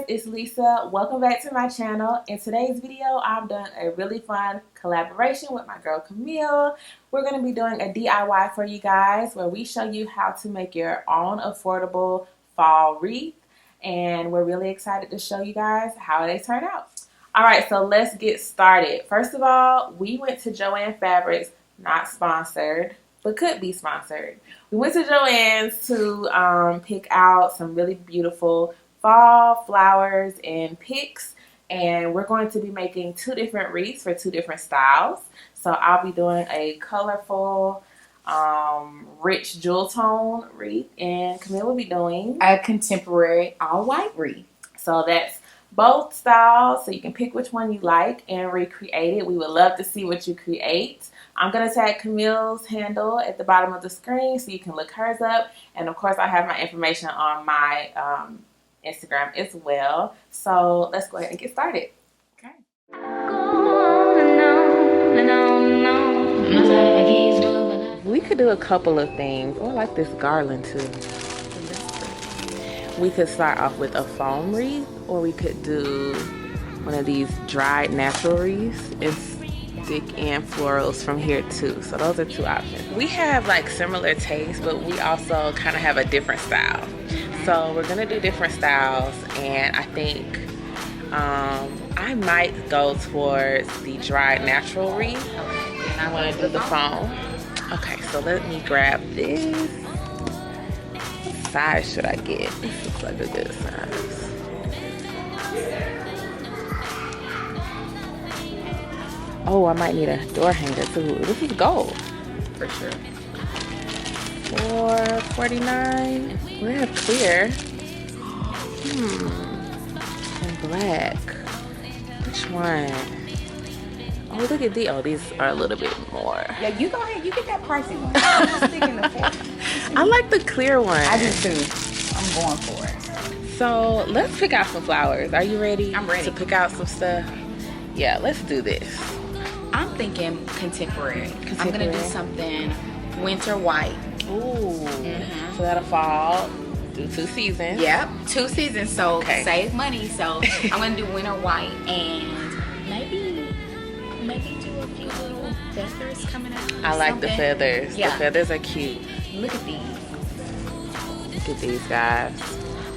it's Lisa. Welcome back to my channel. In today's video, I've done a really fun collaboration with my girl Camille. We're going to be doing a DIY for you guys where we show you how to make your own affordable fall wreath. And we're really excited to show you guys how they turn out. Alright, so let's get started. First of all, we went to Joann Fabrics, not sponsored, but could be sponsored. We went to Joann's to pick out some really beautiful fall flowers and picks, and we're going to be making two different wreaths for two different styles. So I'll be doing a colorful, rich jewel tone wreath, and Camille will be doing a contemporary all-white wreath. So that's both styles, so you can pick which one you like and recreate it. We would love to see what you create. I'm going to tag Camille's handle at the bottom of the screen so you can look hers up. And of course, I have my information on my Instagram as well. So let's go ahead and get started. Okay. We could do a couple of things. Oh, I like this garland too. We could start off with a foam wreath, or we could do one of these dried natural wreaths and stick in florals from here too. So those are two options. We have like similar tastes, but we also kind of have a different style. So we're gonna do different styles, and I think I might go towards the dried natural wreath. And I want to do the foam. Okay, so let me grab this. What size should I get? This looks like a good size. Oh, I might need a door hanger too. This is gold. For sure. $4.49. We have clear. And black. Which one? Oh, look at these. Oh, these are a little bit more. Yeah, you go ahead. You get that pricey one. I'm sticking to I like the clear one. I do too. I'm going for it. So let's pick out some flowers. Are you ready? I'm ready to pick out some stuff. Yeah, let's do this. I'm thinking contemporary. I'm gonna do something winter white. Ooh. So that'll fall. Do 2 seasons. Yep, 2 seasons. So okay. Save money. So I'm gonna do winter white and maybe do a few little feathers coming out. I like the feathers. Yeah. The feathers are cute. Look at these. Look at these guys.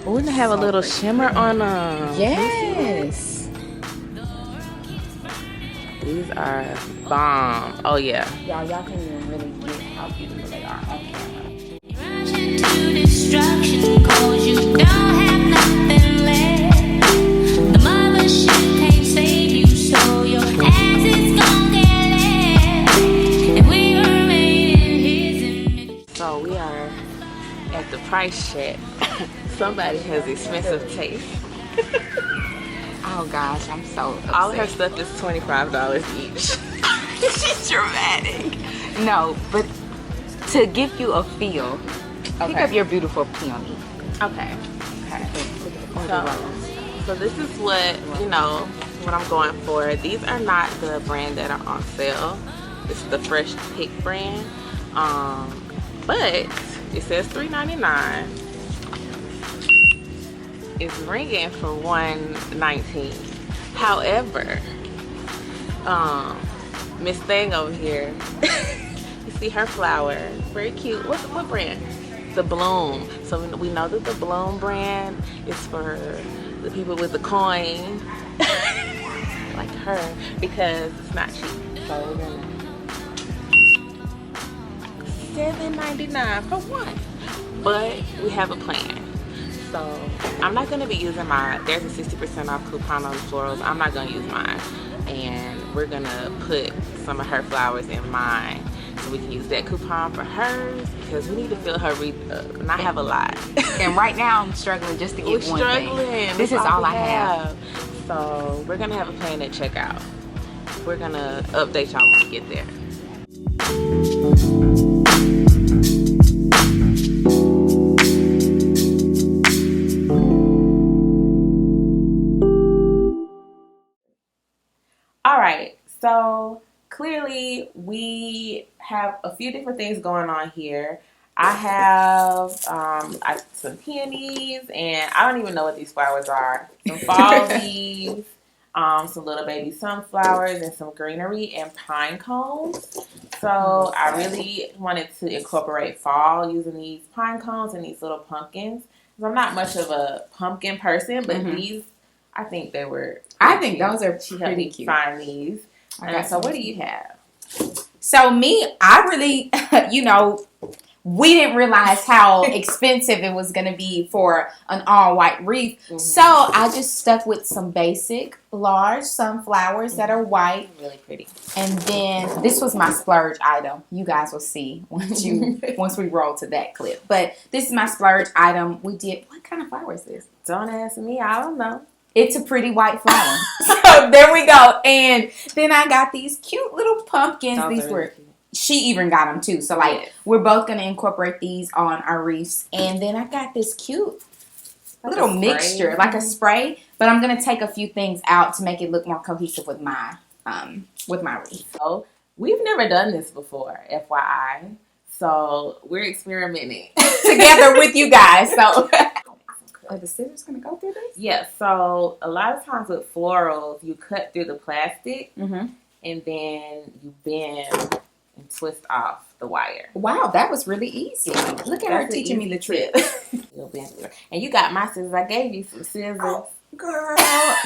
We're gonna have a little shimmer on them. Yes. These are bomb. Oh yeah. Y'all can't even really get how beautiful they are on camera. To destruction, 'cause you don't have nothing left. The mothership can't save you, so your ass is gonna get left. And we were made in his image. So we are at the price check. Somebody has expensive taste. Oh gosh, I'm so upset. All her stuff is $25 each. She's dramatic. No, but to give you a feel, pick up your beautiful peony. Okay. So this is what, what I'm going for. These are not the brand that are on sale. It's the Fresh Pick brand. But it says $3.99. It's ringing for $1.19. However, Miss Thing over here, you see her flower, very cute. What brand? The Bloom. So we know that the Bloom brand is for the people with the coin, like her, because it's not cheap. So we're gonna $7.99 for one. But we have a plan. So I'm not going to be using there's a 60% off coupon on the florals. I'm not going to use mine. And we're going to put some of her flowers in mine. So we can use that coupon for hers because we need to fill her wreath up. And I have a lot. And right now I'm struggling just to get one thing. This is all I have. So we're going to have a plan at checkout. We're going to update y'all when we get there. Alright, so clearly we have a few different things going on here. I have some peonies, and I don't even know what these flowers are. Some fall leaves, some little baby sunflowers, and some greenery and pine cones. So I really wanted to incorporate fall using these pine cones and these little pumpkins. I'm not much of a pumpkin person, but these, I think they were. I think cute. those are She pretty helped me cute. find these. So what do you have? So me, I really, we didn't realize how expensive it was going to be for an all-white wreath. Mm-hmm. So I just stuck with some basic large sunflowers that are white. Really pretty. And then this was my splurge item. You guys will see once we roll to that clip. But this is my splurge item. What kind of flower is this? Don't ask me. I don't know. It's a pretty white flower. So there we go. And then I got these cute little pumpkins. These were cute. She even got them too. So like we're both going to incorporate these on our wreaths. And then I got this cute little mixture, like a spray. But I'm going to take a few things out to make it look more cohesive with my wreath. So we've never done this before, FYI. So we're experimenting together with you guys. So are the scissors going to go through this? Yeah. So a lot of times with florals, you cut through the plastic and then you bend and twist off the wire. Wow, that was really easy. Look at her teaching me the trick. You'll bend through. And you got my scissors. I gave you some scissors. Oh, girl.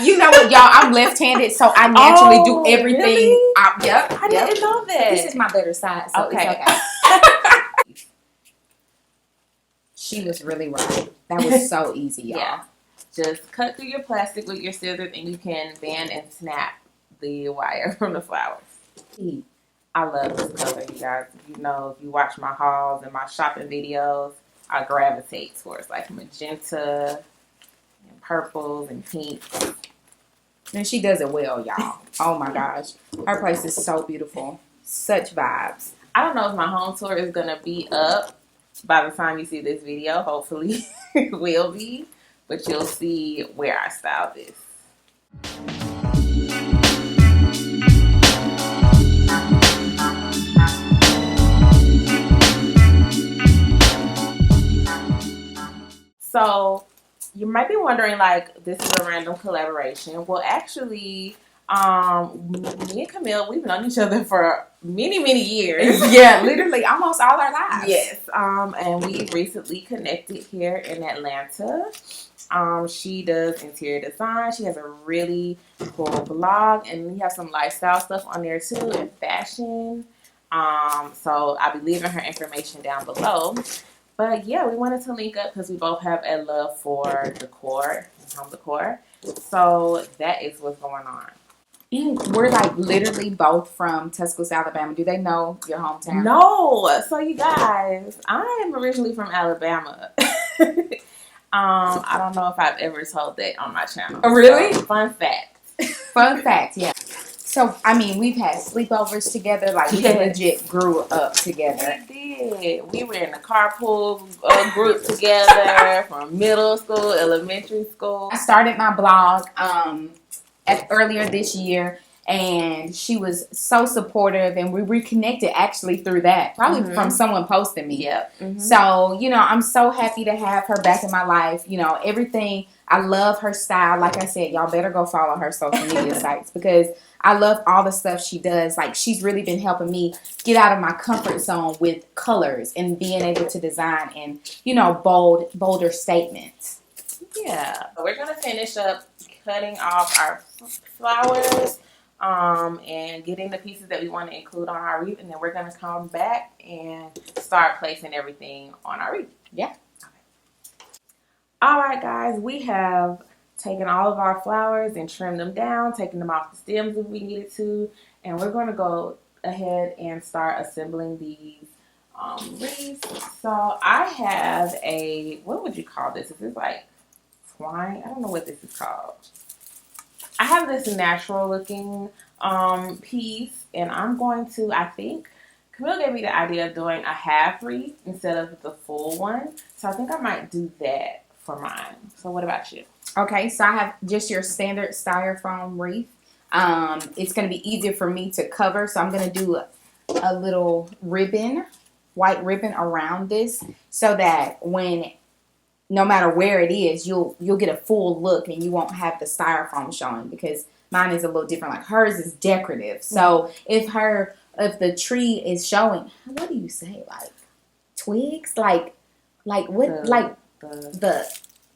You know what, y'all? I'm left-handed, so I naturally do everything. Really? Yep. I didn't know that. This is my better side, so it's okay. She was really right. That was so easy, y'all. Yeah. Just cut through your plastic with your scissors, and you can bend and snap the wire from the flowers. I love this color, you guys. You know, if you watch my hauls and my shopping videos, I gravitate towards like magenta and purples and pinks. And she does it well, y'all. Oh my gosh. Her place is so beautiful. Such vibes. I don't know if my home tour is going to be up by the time you see this video. Hopefully it will be. But you'll see where I styled this. So you might be wondering, like, this is a random collaboration. Well, actually, me and Camille, we've known each other for many, many years. Yeah, literally almost all our lives. Yes. And we recently connected here in Atlanta. She does interior design. She has a really cool blog, and we have some lifestyle stuff on there too, and fashion. So I'll be leaving her information down below. But yeah, we wanted to link up because we both have a love for decor and home decor. So that is what's going on. We're like literally both from Tuscaloosa, Alabama. Do they know your hometown? No. So you guys, I am originally from Alabama. I don't know if I've ever told that on my channel. Oh, really? So, fun fact. Fun fact, yeah. So, I mean, we've had sleepovers together. Like, we legit grew up together. We did. We were in the carpool group together from middle school, elementary school. I started my blog earlier this year, and she was so supportive, and we reconnected actually through that. Probably from someone posting me. Yep. So, you know, I'm so happy to have her back in my life. You know, everything. I love her style. Like I said, y'all better go follow her social media sites because I love all the stuff she does. Like, she's really been helping me get out of my comfort zone with colors and being able to design and, you know, bolder statements. Yeah. So we're going to finish up cutting off our flowers and getting the pieces that we want to include on our wreath. And then we're going to come back and start placing everything on our wreath. Yeah. All right, guys, we have taken all of our flowers and trimmed them down, taking them off the stems if we needed to, and we're going to go ahead and start assembling these wreaths. So I have a, what would you call this? Is this like twine? I don't know what this is called. I have this natural looking piece, and I'm going to, I think, Camille gave me the idea of doing a half wreath instead of the full one. So I think I might do that for mine. So what about you? Okay, so I have just your standard styrofoam wreath. It's going to be easier for me to cover, so I'm going to do a little ribbon white ribbon around this so that when no matter where it is, you'll get a full look and you won't have the styrofoam showing, because mine is a little different. Like hers is decorative. So if the tree is showing, what do you say? Like twigs? Like what? The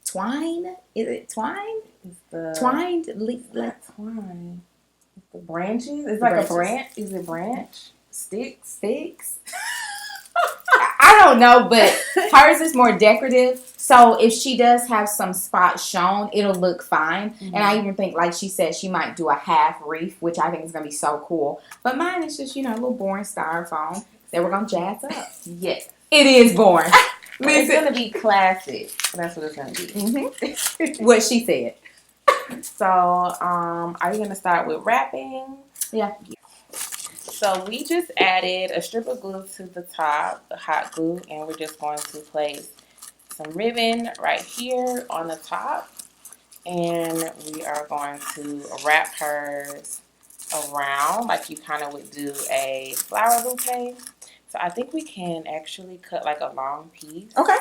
twine? Is it twine? It's the Twined? like twine. The branches? It's like branches. a branch. Is it branch? Sticks? I don't know, but hers is more decorative. So if she does have some spots shown, it'll look fine. And I even think, like she said, she might do a half wreath, which I think is going to be so cool. But mine is just, a little boring styrofoam that we're going to jazz up. Yes. It is boring. It's going to be classic. That's what it's going to be. Mm-hmm. What she said. So, are you going to start with wrapping? Yeah. So we just added a strip of glue to the top, the hot glue, and we're just going to place some ribbon right here on the top. And we are going to wrap hers around like you kind of would do a flower bouquet. So I think we can actually cut like a long piece. Okay.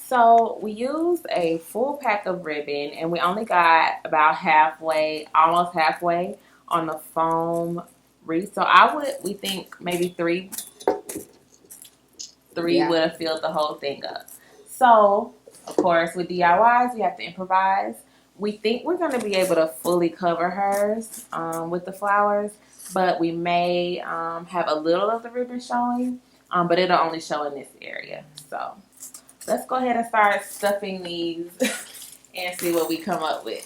So we used a full pack of ribbon, and we only got about halfway, almost halfway on the foam wreath. So we think maybe three would have filled the whole thing up. So, of course, with DIYs, we have to improvise. We think we're going to be able to fully cover hers with the flowers, but we may have a little of the ribbon showing, but it'll only show in this area. So let's go ahead and start stuffing these and see what we come up with.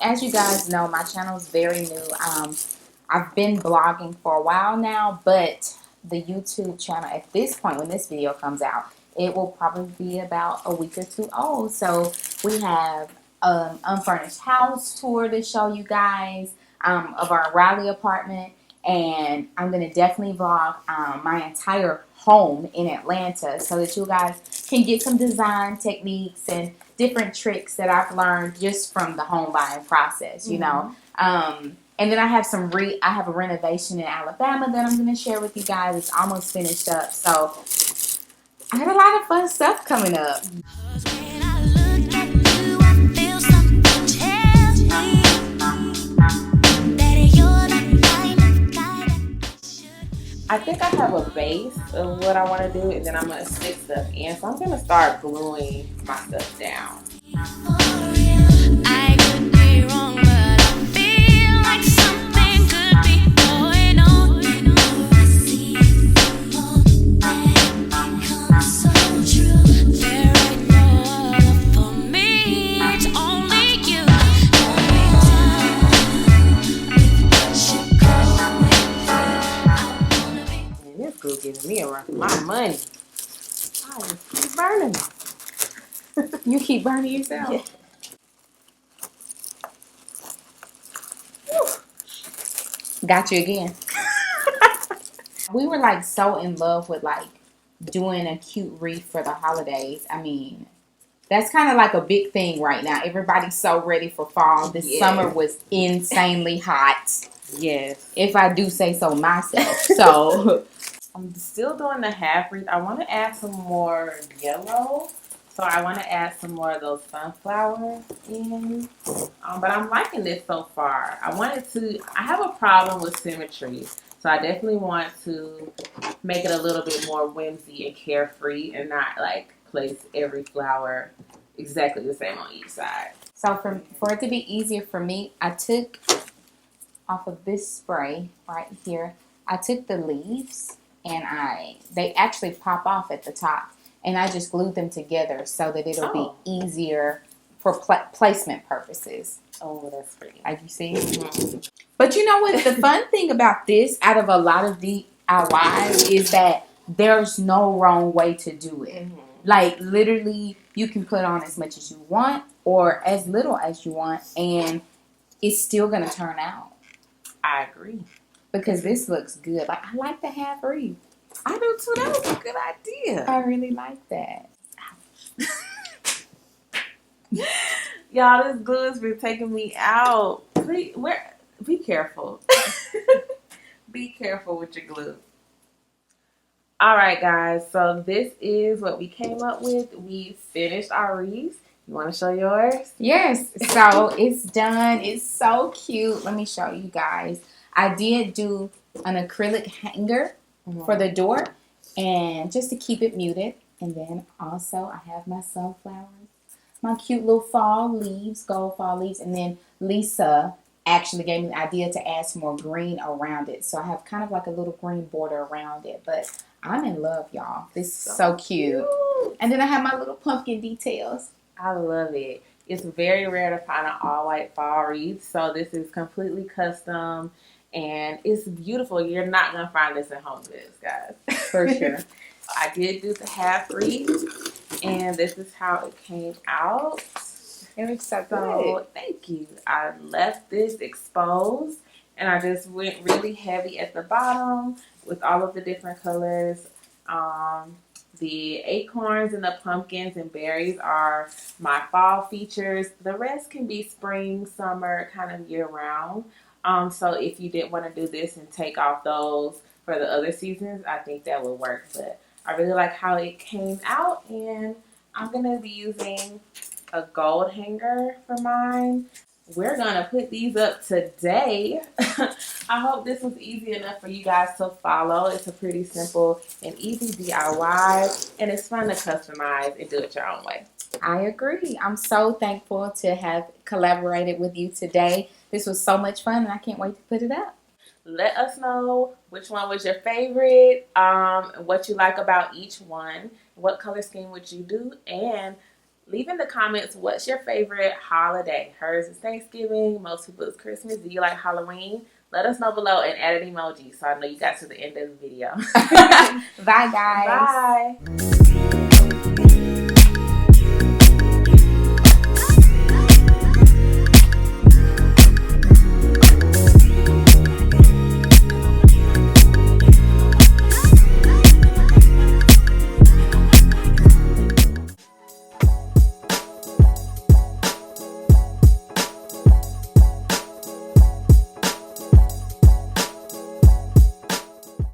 As you guys know, my channel is very new. I've been blogging for a while now, but the YouTube channel at this point, when this video comes out, it will probably be about a week or two old. So we have an unfurnished house tour to show you guys of our Raleigh apartment, and I'm going to definitely vlog my entire home in Atlanta so that you guys can get some design techniques and different tricks that I've learned just from the home buying process, you know. And then I have I have a renovation in Alabama that I'm going to share with you guys. It's almost finished up, so I have a lot of fun stuff coming up. I think I have a base of what I want to do, and then I'm going to stick stuff in. So I'm going to start gluing my stuff down. I could be wrong, but I feel like something could be going on. I see more that becomes so true. There ain't no other for me, it's only you. And this glue giving me a run for my money. I just keep burning it. You keep burning yourself? Yeah. Got you again. We were like so in love with like doing a cute wreath for the holidays. I mean, that's kind of like a big thing right now. Everybody's so ready for fall. This summer was insanely hot. Yes. If I do say so myself. So I'm still doing the half wreath. I want to add some more yellow. So I want to add some more of those sunflowers in. But I'm liking this so far. I have a problem with symmetry. So I definitely want to make it a little bit more whimsy and carefree and not like place every flower exactly the same on each side. So for it to be easier for me, I took off of this spray right here. I took the leaves and they actually pop off at the top. and I just glued them together so that it'll be easier for placement purposes. Oh, that's pretty. Like you see? Mm-hmm. But you know what? The fun thing about this, out of a lot of DIYs, is that there's no wrong way to do it. Mm-hmm. Like, literally, you can put on as much as you want or as little as you want, and it's still going to turn out. I agree. Because this looks good. Like, I like the half wreath. I do too. That was a good idea. I really like that. Y'all, this glue has been taking me out. Please, be careful. Be careful with your glue. All right, guys. So this is what we came up with. We finished our wreaths. You want to show yours? Yes. So it's done. It's so cute. Let me show you guys. I did do an acrylic hanger for the door, and just to keep it muted. And then also I have my sunflowers. My cute little fall leaves, gold fall leaves. And then Lisa actually gave me the idea to add some more green around it. So I have kind of like a little green border around it. But I'm in love, y'all. This is so cute. And then I have my little pumpkin details. I love it. It's very rare to find an all-white fall wreath. So this is completely custom. And it's beautiful. You're not going to find this at Home Goods, guys. For sure. I did do the half wreath. And this is how it came out. It looks so good. Thank you. I left this exposed, and I just went really heavy at the bottom with all of the different colors. The acorns and the pumpkins and berries are my fall features. The rest can be spring, summer, kind of year round. So if you didn't want to do this and take off those for the other seasons, I think that would work. But I really like how it came out, and I'm going to be using a gold hanger for mine. We're going to put these up today. I hope this was easy enough for you guys to follow. It's a pretty simple and easy DIY, and it's fun to customize and do it your own way. I agree. I'm so thankful to have collaborated with you today. This was so much fun, and I can't wait to put it up. Let us know which one was your favorite, what you like about each one, what color scheme would you do, and leave in the comments what's your favorite holiday. Hers is Thanksgiving, most people's Christmas. Do you like Halloween? Let us know below and add an emoji so I know you got to the end of the video. Bye, guys. Bye.